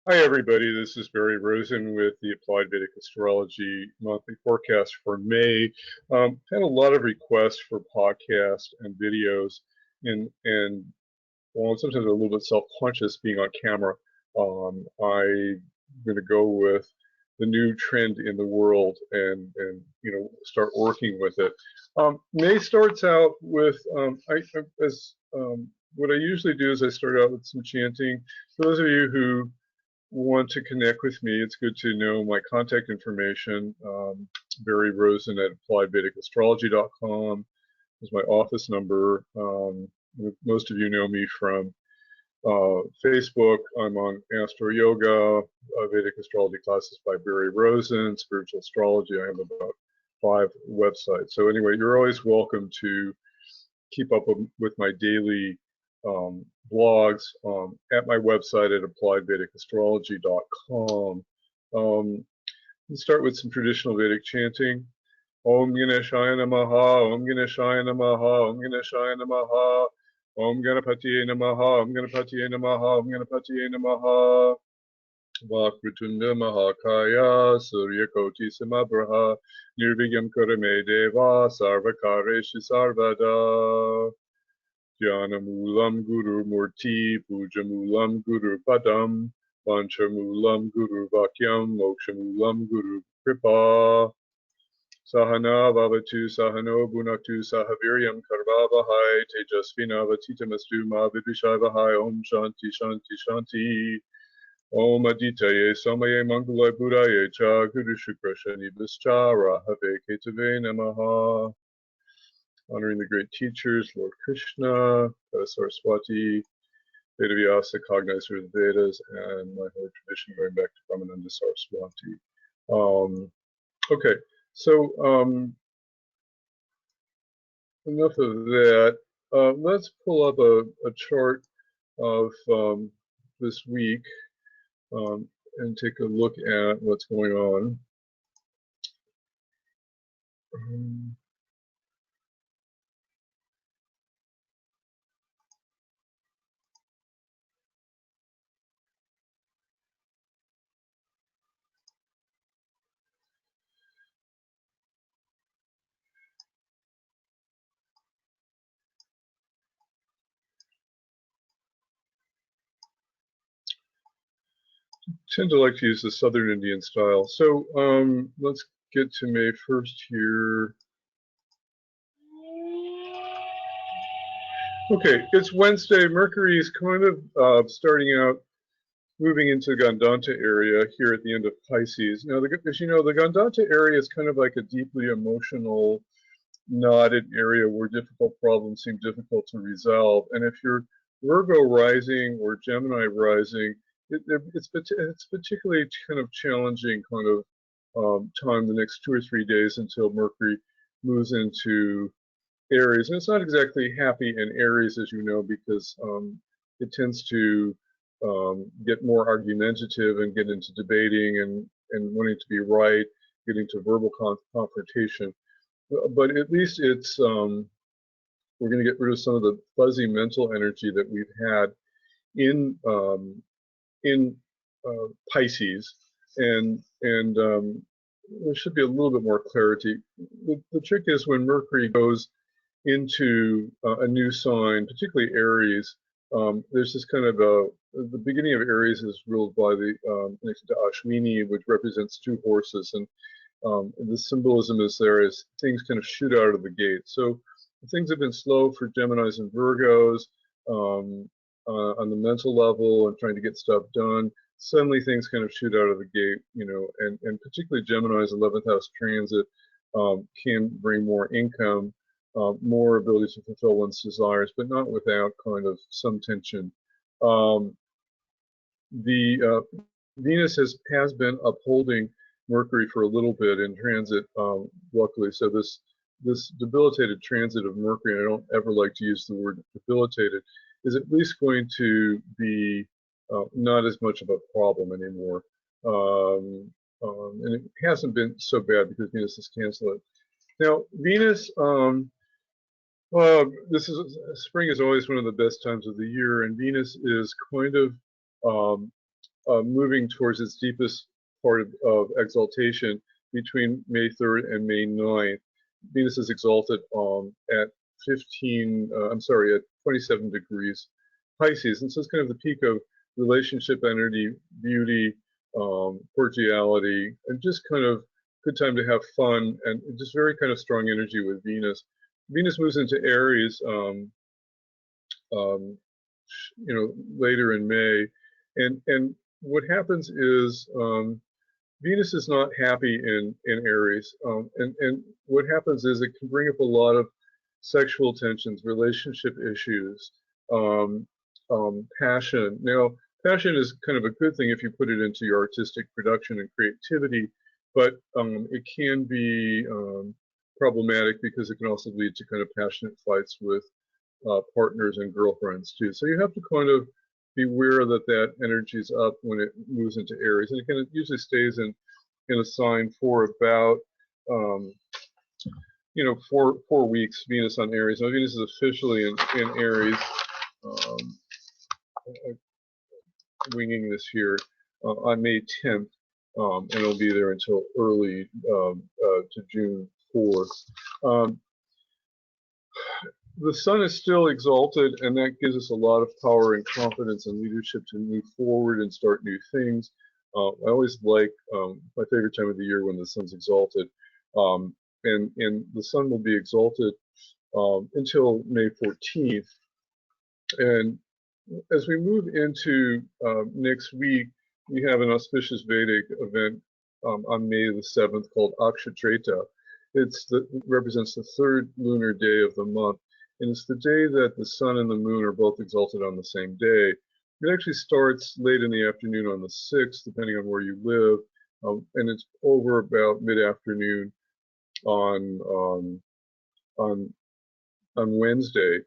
Hi everybody, this is Barry Rosen with the Applied Vedic Astrology monthly forecast for May. Had a lot of requests for podcasts and videos, and well, sometimes I'm a little bit self-conscious being on camera. I'm going to go with the new trend in the world and start working with it. May starts out with what I usually do is I start out with some chanting. For those of you who want to connect with me, it's good to know my contact information. Barry Rosen at appliedvedicastrology.com is my office number. Most of you know me from Facebook. I'm on Astro Yoga, Vedic Astrology classes by Barry Rosen, Spiritual Astrology. I have about 5 websites. So anyway, you're always welcome to keep up with my daily blogs at my website at appliedvedicastrology.com. Let's start with some traditional Vedic chanting. Om Ganeshaya Namaha, Om Ganeshaya Namaha, Om Ganeshaya Namaha, Om Ganapatiye Namaha, Om Ganapatiye Namaha, Om Ganapatiye Namaha. Vakritunda Mahakaya, Suryakoti Samabraha, Nirvigyam Kurame Deva, Sarvakareshi Sarvada. Jnanamulam Guru Murti, Pujamulam Guru Padam, Panchamulam Guru Vakyam, Mokshamulam Guru Kripa. Sahana Vavatu Sahano Bhunaktu Sahaviryam Karvavahai Tejasvina Vatitamastu Ma Vidvishayavahai Om Shanti Shanti Shanti. Om Aditaye Somaye Mangalay Buddhaye Cha Guru Shukra Shani Vischa Rahave Ketave Namaha. Honoring the great teachers, Lord Krishna, Saraswati, Vedavyasa, cognizer of the Vedas, and my holy tradition going back to Brahmananda Saraswati. Okay, so enough of that. Let's pull up a chart of this week and take a look at what's going on. Tend to like to use the Southern Indian style. So let's get to May 1st here. Okay, it's Wednesday. Mercury is kind of starting out, moving into the Gandanta area here at the end of Pisces. Now, as you know, the Gandanta area is kind of like a deeply emotional, knotted area where difficult problems seem difficult to resolve. And if you're Virgo rising or Gemini rising, it's particularly kind of challenging kind of time the next 2 or 3 days until Mercury moves into Aries. And it's not exactly happy in Aries, as you know, because it tends to get more argumentative and get into debating and wanting to be right, getting to verbal confrontation. But at least it's we're going to get rid of some of the fuzzy mental energy that we've had in Pisces, and there should be a little bit more clarity. The trick is when Mercury goes into a new sign, particularly Aries, there's this kind of the beginning of Aries is ruled by the next to Ashwini, which represents 2 horses, and the symbolism is there as things kind of shoot out of the gate. So things have been slow for Geminis and Virgos on the mental level and trying to get stuff done. Suddenly things kind of shoot out of the gate, you know, and particularly Gemini's 11th house transit can bring more income, more ability to fulfill one's desires, but not without kind of some tension. Venus has been upholding Mercury for a little bit in transit, luckily. So this debilitated transit of Mercury, and I don't ever like to use the word debilitated, is at least going to be not as much of a problem anymore. And it hasn't been so bad because Venus has canceled it. Now, Venus, spring is always one of the best times of the year, and Venus is kind of moving towards its deepest part of exaltation between May 3rd and May 9th. Venus is exalted at 27 degrees Pisces, and so it's kind of the peak of relationship energy, beauty, cordiality, and just kind of good time to have fun, and just very kind of strong energy with Venus. Venus moves into Aries, later in May, and what happens is Venus is not happy in Aries, and what happens is it can bring up a lot of sexual tensions, relationship issues, passion. Now, passion is kind of a good thing if you put it into your artistic production and creativity, but it can be problematic because it can also lead to kind of passionate fights with partners and girlfriends too. So you have to kind of be aware that that energy is up when it moves into Aries, and it usually stays in a sign for about 4 weeks. Venus on Aries. Now Venus is officially in Aries. Winging this here on May 10th, and it'll be there until early to June 4th. The sun is still exalted, and that gives us a lot of power and confidence and leadership to move forward and start new things. I always like my favorite time of the year when the sun's exalted, and the sun will be exalted until May 14th. And as we move into next week, we have an auspicious Vedic event on May the 7th called Akshatreta. It represents the third lunar day of the month, and it's the day that the sun and the moon are both exalted on the same day. It actually starts late in the afternoon on the 6th, depending on where you live, and it's over about mid-afternoon on Wednesday,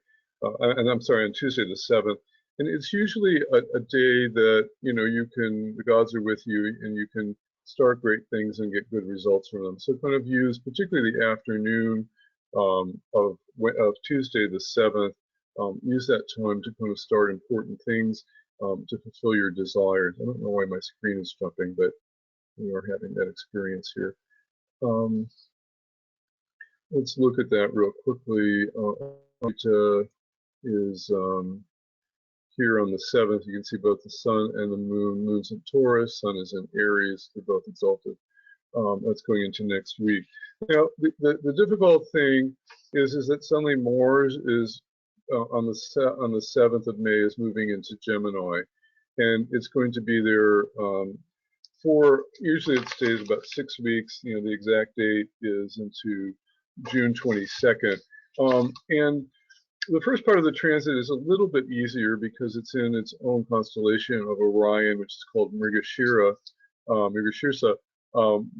and I'm sorry, on Tuesday the 7th. And it's usually a day that the gods are with you, and you can start great things and get good results from them. So kind of use particularly the afternoon of Tuesday the 7th. Use that time to kind of start important things to fulfill your desires. I don't know why my screen is jumping, but we are having that experience here. Let's look at that real quickly. Is here on the 7th. You can see both the sun and the moon. Moon's in Taurus, sun is in Aries. They're both exalted. That's going into next week. Now, the difficult thing is that suddenly Mars is on the 7th of May is moving into Gemini, and it's going to be there for, usually it stays about 6 weeks. The exact date is into June 22nd. And the first part of the transit is a little bit easier because it's in its own constellation of Orion, which is called Mrigashira,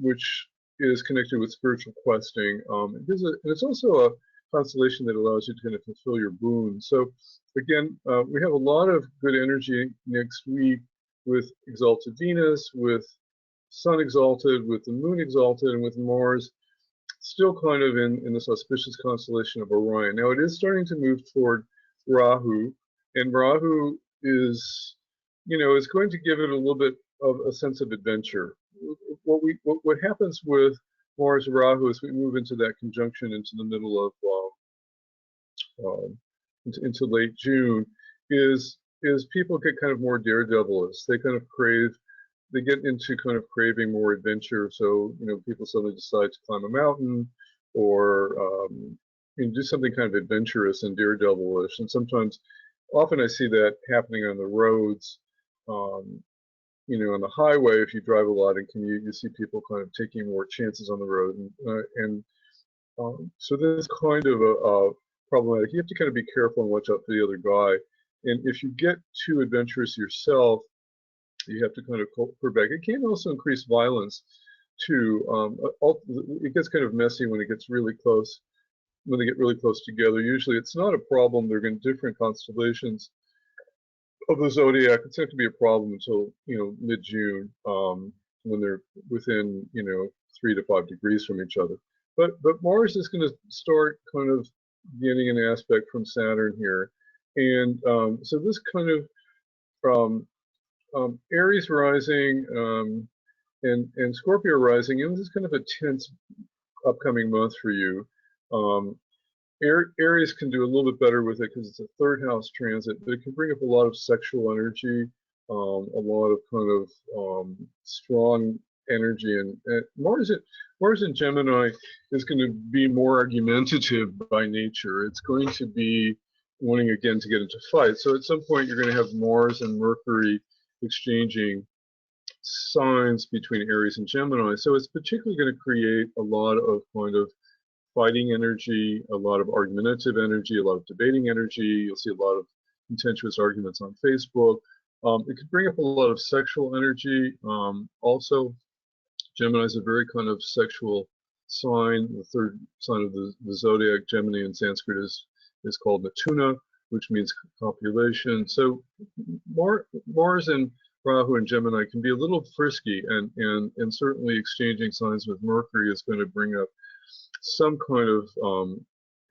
which is connected with spiritual questing. And it's also a constellation that allows you to kind of fulfill your boons. So again, we have a lot of good energy next week with exalted Venus, with Sun exalted, with the Moon exalted, and with Mars still kind of in this auspicious constellation of Orion. Now it is starting to move toward Rahu, and Rahu is, is going to give it a little bit of a sense of adventure. What happens with Mars Rahu is we move into that conjunction into the middle of into late June, is people get kind of more daredevilish. They kind of they get into kind of craving more adventure. So, people suddenly decide to climb a mountain or do something kind of adventurous and daredevilish. And often I see that happening on the roads, on the highway. If you drive a lot and commute, you see people kind of taking more chances on the road. So this is kind of a problematic. You have to kind of be careful and watch out for the other guy. And if you get too adventurous yourself, you have to kind of pull back. It can also increase violence too. It gets kind of messy when it gets really close. When they get really close together, usually it's not a problem. They're in different constellations of the zodiac. It's not going to be a problem until mid-June, when they're within 3 to 5 degrees from each other. But Mars is going to start kind of getting an aspect from Saturn here, and so this kind of Aries rising and Scorpio rising, and this is kind of a tense upcoming month for you. Aries can do a little bit better with it because it's a third house transit, but it can bring up a lot of sexual energy, a lot of kind of strong energy, and Mars in Gemini is going to be more argumentative by nature. It's going to be wanting again to get into fights. So at some point you're going to have Mars and Mercury exchanging signs between Aries and Gemini. So it's particularly going to create a lot of kind of fighting energy, a lot of argumentative energy, a lot of debating energy. You'll see a lot of contentious arguments on Facebook. It could bring up a lot of sexual energy. Also, Gemini is a very kind of sexual sign. The third sign of the zodiac, Gemini in Sanskrit is called Natuna, which means copulation. So Mars and Rahu and Gemini can be a little frisky, and certainly exchanging signs with Mercury is going to bring up some kind of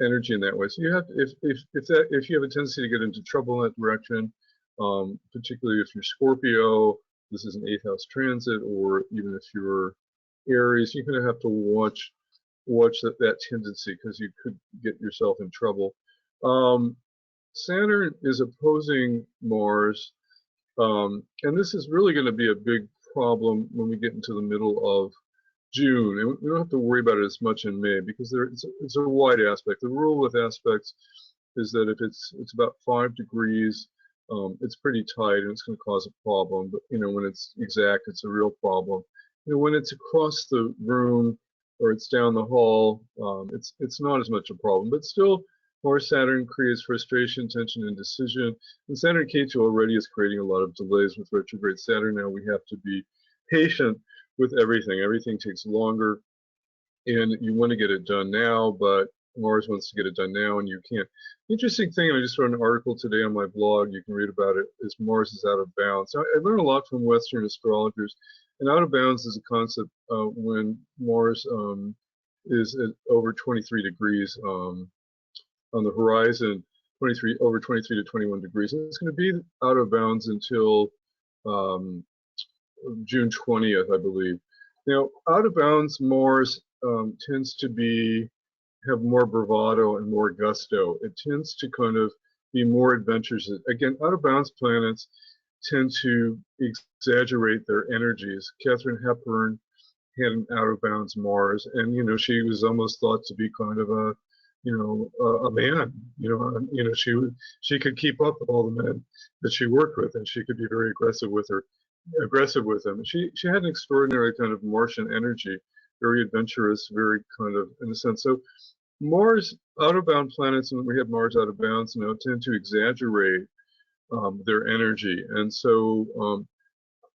energy in that way. So you have, if you have a tendency to get into trouble in that direction, particularly if you're Scorpio, this is an 8th house transit, or even if you're Aries, you're going to have to watch that tendency, because you could get yourself in trouble. Saturn is opposing Mars, and this is really going to be a big problem when we get into the middle of June, and we don't have to worry about it as much in May, because it's a wide aspect. The rule with aspects is that if it's about 5 degrees, it's pretty tight and it's going to cause a problem. But when it's exact, it's a real problem. When it's across the room or it's down the hall, it's not as much a problem. But still, Mars Saturn creates frustration, tension, and indecision. And Saturn K2 already is creating a lot of delays with retrograde Saturn. Now we have to be patient with everything. Everything takes longer, and you want to get it done now, but Mars wants to get it done now, and you can't. Interesting thing, and I just wrote an article today on my blog, you can read about it, is Mars is out of bounds. Now, I learned a lot from Western astrologers, and out of bounds is a concept when Mars is at over 23 degrees on the horizon, over 23 to 21 degrees. And it's going to be out of bounds until June 20th, I believe. Now, out of bounds Mars tends to have more bravado and more gusto. It tends to kind of be more adventurous. Again, out of bounds planets tend to exaggerate their energies. Katharine Hepburn had an out of bounds Mars, and she was almost thought to be kind of a man. She could keep up with all the men that she worked with, and she could be very aggressive with them. She had an extraordinary kind of Martian energy, very adventurous, very kind of, in a sense. So Mars out of bound planets, and we have Mars out of bounds, tend to exaggerate their energy. And so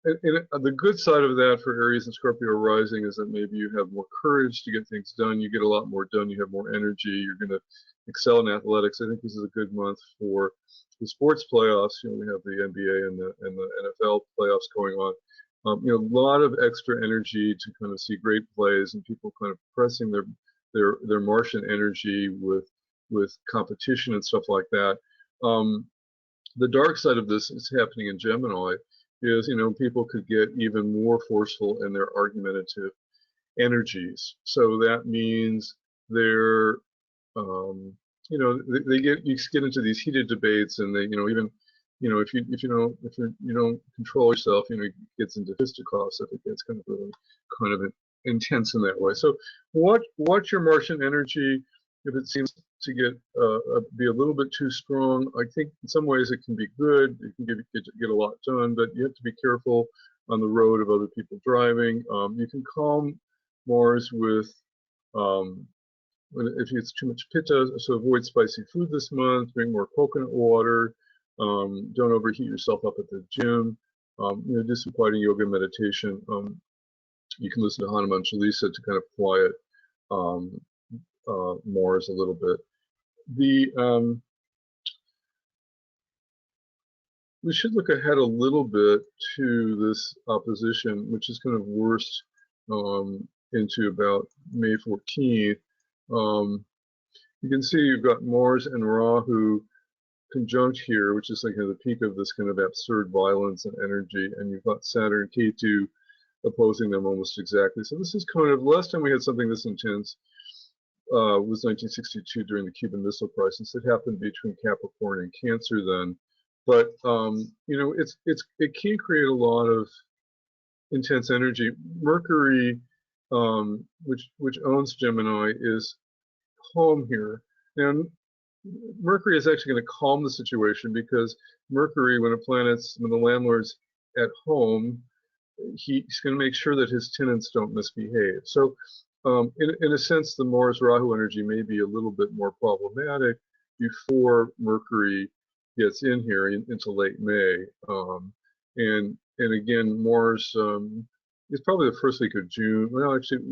the good side of that for Aries and Scorpio rising is that maybe you have more courage to get things done. You get a lot more done. You have more energy. You're going to excel in athletics. I think this is a good month for the sports playoffs. We have the NBA and the NFL playoffs going on. A lot of extra energy to kind of see great plays, and people kind of pressing their Martian energy with competition and stuff like that. The dark side of this is happening in Gemini. Is people could get even more forceful in their argumentative energies. So that means they're they get into these heated debates, and they even if you don't control yourself, it gets into fisticuffs if it gets kind of intense in that way. So watch your Martian energy. If it seems to be a little bit too strong, I think in some ways it can be good. It can get a lot done, but you have to be careful on the road of other people driving. You can calm Mars with if it's too much pitta, so avoid spicy food this month. Drink more coconut water. Don't overheat yourself up at the gym. Do some quiet yoga meditation. You can listen to Hanuman Chalisa to kind of quiet Mars a little bit. We should look ahead a little bit to this opposition, which is kind of worst into about May 14th. You can see you've got Mars and Rahu conjunct here, which is like the peak of this kind of absurd violence and energy, and you've got Saturn K2 opposing them almost exactly. So this is kind of, last time we had something this intense was 1962 during the Cuban Missile Crisis. It happened between Capricorn and Cancer then, but you know, it can create a lot of intense energy. Mercury, which owns Gemini, is home here. Now, Mercury is actually going to calm the situation, because Mercury, when the landlord's at home, he's going to make sure that his tenants don't misbehave. So in a sense, the Mars Rahu energy may be a little bit more problematic before Mercury gets in here into late May. And again, Mars is probably the first week of June. Well, actually,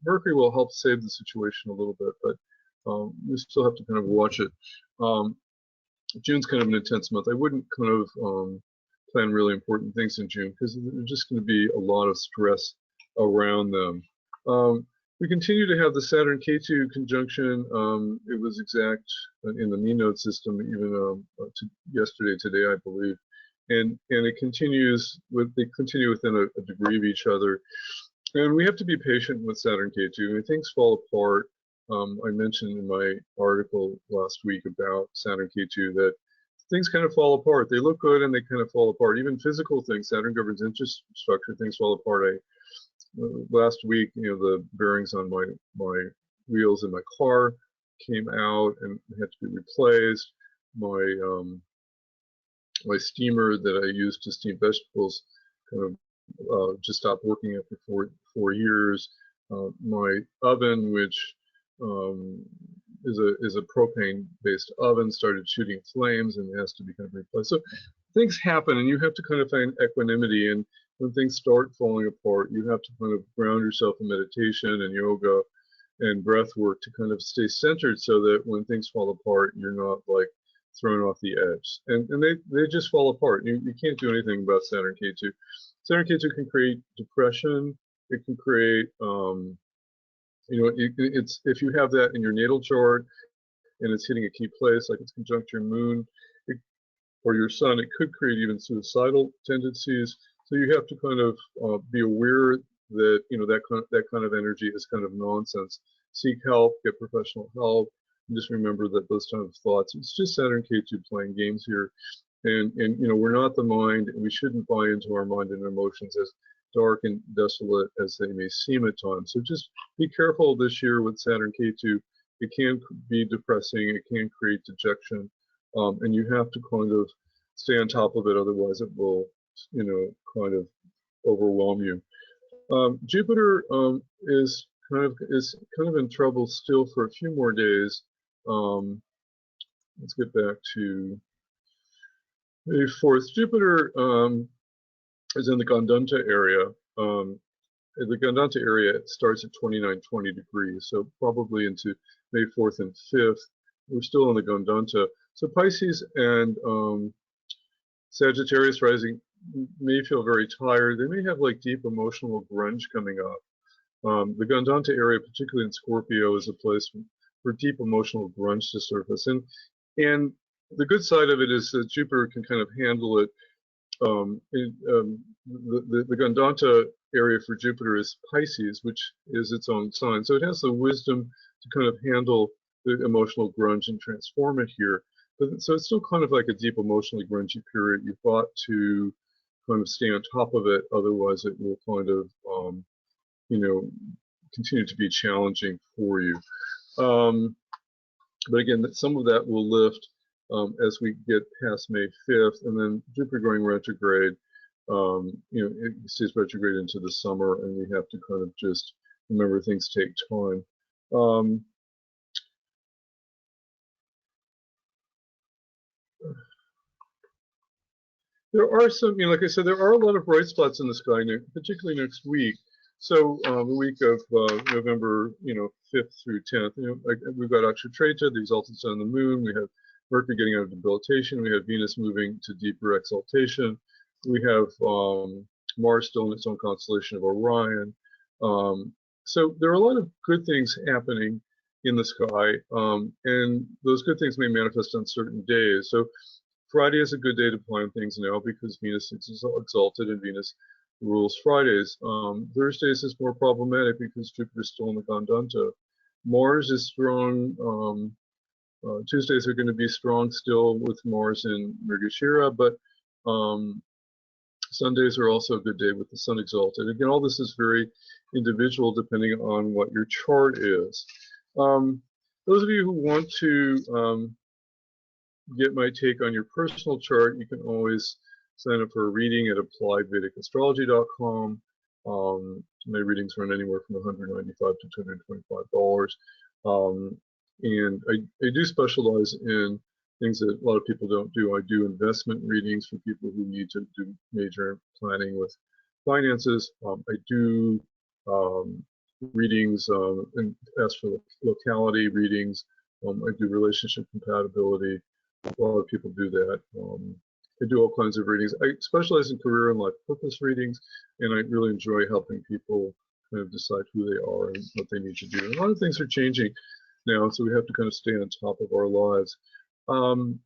Mercury will help save the situation a little bit, but we still have to kind of watch it. June's kind of an intense month. I wouldn't kind of plan really important things in June, because there's just going to be a lot of stress around them. We continue to have the Saturn K2 conjunction. It was exact in the me node system even yesterday, today, I believe, and it continues they continue within a degree of each other, and we have to be patient with Saturn K2. When things fall apart, I mentioned in my article last week about Saturn K2 that things kind of fall apart. They look good and they kind of fall apart. Even physical things, Saturn governs infrastructure, things fall apart. Last week, you know, the bearings on my wheels in my car came out and had to be replaced. My steamer that I used to steam vegetables kind of just stopped working after four years. My oven, which is a propane-based oven, started shooting flames and has to be kind of replaced. So things happen, and you have to kind of find equanimity. And when things start falling apart, you have to kind of ground yourself in meditation and yoga and breath work to kind of stay centered, so that when things fall apart, you're not like thrown off the edge. And they just fall apart. You can't do anything about Saturn K2. Saturn K2 can create depression. It can create you know, it's if you have that in your natal chart and it's hitting a key place, like it's conjunct your moon or your sun, it could create even suicidal tendencies. So you have to kind of be aware that, you know, that kind of energy is kind of nonsense. Seek help, get professional help, and just remember that those kind of thoughts, it's just Saturn K2 playing games here. And you know, we're not the mind, and we shouldn't buy into our mind and emotions, as dark and desolate as they may seem at times. So just be careful this year with Saturn K2. It can be depressing, it can create dejection, and you have to kind of stay on top of it, otherwise it will, you know, kind of overwhelm you. Jupiter is kind of in trouble still for a few more days. Let's get back to May 4th. Jupiter is in the Gandanta area. The Gandanta area starts at 2920 degrees, so probably into May 4th and 5th. We're still in the Gandanta. So Pisces and Sagittarius rising may feel very tired. They may have like deep emotional grunge coming up. The Gandanta area, particularly in Scorpio, is a place for deep emotional grunge to surface. And the good side of it is that Jupiter can kind of handle it. The Gandanta area for Jupiter is Pisces, which is its own sign. So it has the wisdom to kind of handle the emotional grunge and transform it here. But so it's still kind of like a deep emotionally grungy period. You've got to kind of stay on top of it, otherwise it will kind of, you know, continue to be challenging for you. But again, some of that will lift as we get past May 5th, and then Jupiter going retrograde, you know, it stays retrograde into the summer, and we have to kind of just remember things take time. There are some, you know, like I said, there are a lot of bright spots in the sky, particularly next week. So the week of November, you know, 5th through 10th, you know, like we've got Akshatreta, the exalted sun and the moon. We have Mercury getting out of debilitation. We have Venus moving to deeper exaltation. We have Mars still in its own constellation of Orion. So there are a lot of good things happening. in the sky, and those good things may manifest on certain days. So Friday is a good day to plan things now because Venus is exalted and Venus rules Fridays. Thursdays is more problematic because Jupiter is still in the Gandanta. Mars is strong. Tuesdays are going to be strong still with Mars in Mrigashira, but Sundays are also a good day with the Sun exalted. Again, all this is very individual depending on what your chart is. Those of you who want to get my take on your personal chart, you can always sign up for a reading at appliedvedicastrology.com. My readings run anywhere from $195 to $225. And I do specialize in things that a lot of people don't do. I do investment readings for people who need to do major planning with finances. I do readings and ask for locality readings. I do relationship compatibility. A lot of people do that. I do all kinds of readings. I specialize in career and life purpose readings, and I really enjoy helping people kind of decide who they are and what they need to do. And a lot of things are changing now, so we have to kind of stay on top of our lives. And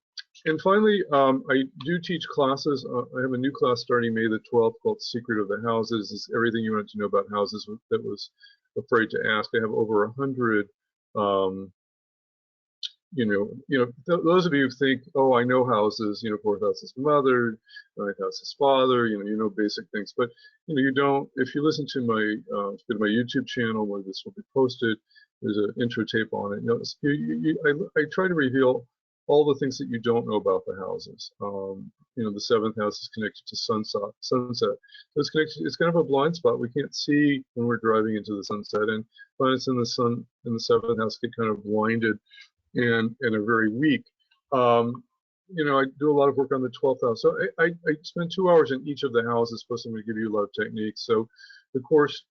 finally, I do teach classes. I have a new class starting May the 12th called Secret of the Houses. It's everything you want to know about houses that was afraid to ask. I have over 100 those of you who think, oh, I know houses, fourth house is mother, ninth house is father, you know basic things, but you don't. If you listen to my my YouTube channel where this will be posted, there's an intro tape on it. I try to reveal all the things that you don't know about the houses. The seventh house is connected to sunset. So it's connected. It's kind of a blind spot. We can't see when we're driving into the sunset, and planets in the sun in the seventh house get kind of blinded and are very weak. I do a lot of work on the 12th house. So I spend 2 hours in each of the houses, plus I'm going to give you a lot of techniques. So the course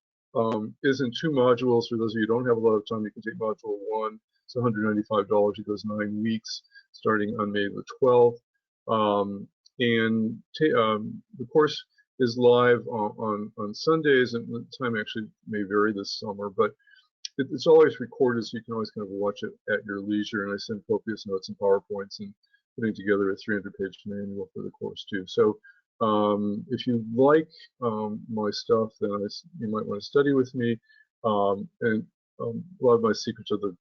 is in 2 modules. For those of you who don't have a lot of time, you can take module 1. It's $195. It goes 9 weeks, starting on May the 12th. The course is live on Sundays, and the time actually may vary this summer, but it's always recorded, so you can always kind of watch it at your leisure. And I send copious notes and PowerPoints and putting together a 300-page manual for the course too. So if you like my stuff, then you might want to study with me. And a lot of my secrets of the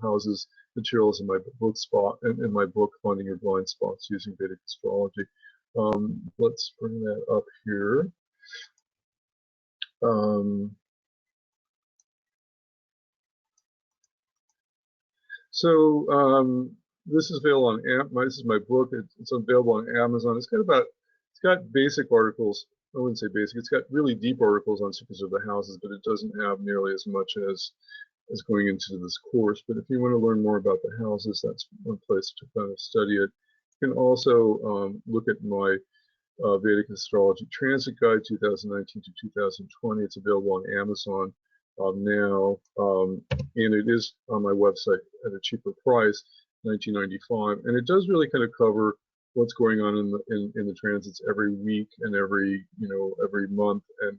houses materials in my book spot and in my book, Finding Your Blind Spots Using Vedic Astrology. Let's bring that up here. So this is available on this is my book. It's available on Amazon. It's got basic articles. I wouldn't say basic. It's got really deep articles on secrets of the houses, but it doesn't have nearly as much as going into this course. But if you want to learn more about the houses, that's one place to kind of study it. You can also look at my Vedic Astrology Transit Guide 2019 to 2020. It's available on Amazon now, and it is on my website at a cheaper price, $19.95, and it does really kind of cover what's going on in the transits every week and every month, and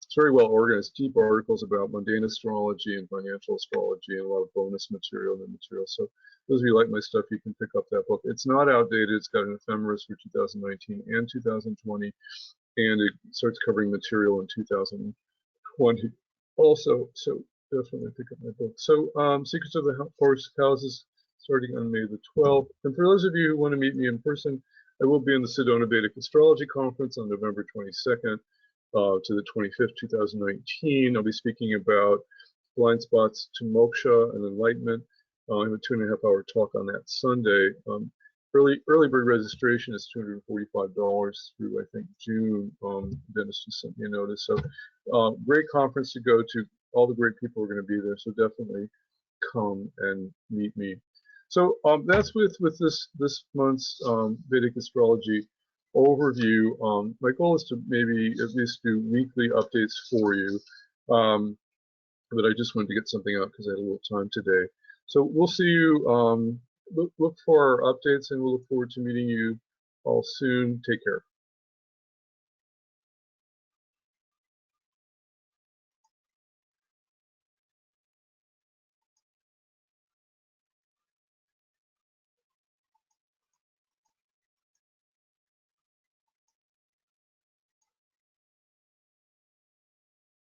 it's very well organized. Deep articles about mundane astrology and financial astrology, and a lot of bonus material and material. So those of you who like my stuff, you can pick up that book. It's not outdated. It's got an ephemeris for 2019 and 2020, and it starts covering material in 2020 also. So definitely pick up my book. So Secrets of the Forest Houses, starting on May the 12th. And for those of you who want to meet me in person, I will be in the Sedona Vedic Astrology Conference on November 22nd to the 25th, 2019. I'll be speaking about blind spots to moksha and enlightenment. I have a 2.5-hour talk on that Sunday. Early bird registration is $245 through, I think, June. Dennis just sent me a notice. So great conference to go to. All the great people are going to be there, so definitely come and meet me. So that's with this month's Vedic Astrology overview. My goal is to maybe at least do weekly updates for you, but I just wanted to get something out because I had a little time today. So we'll see you. Look for our updates, and we'll look forward to meeting you all soon. Take care.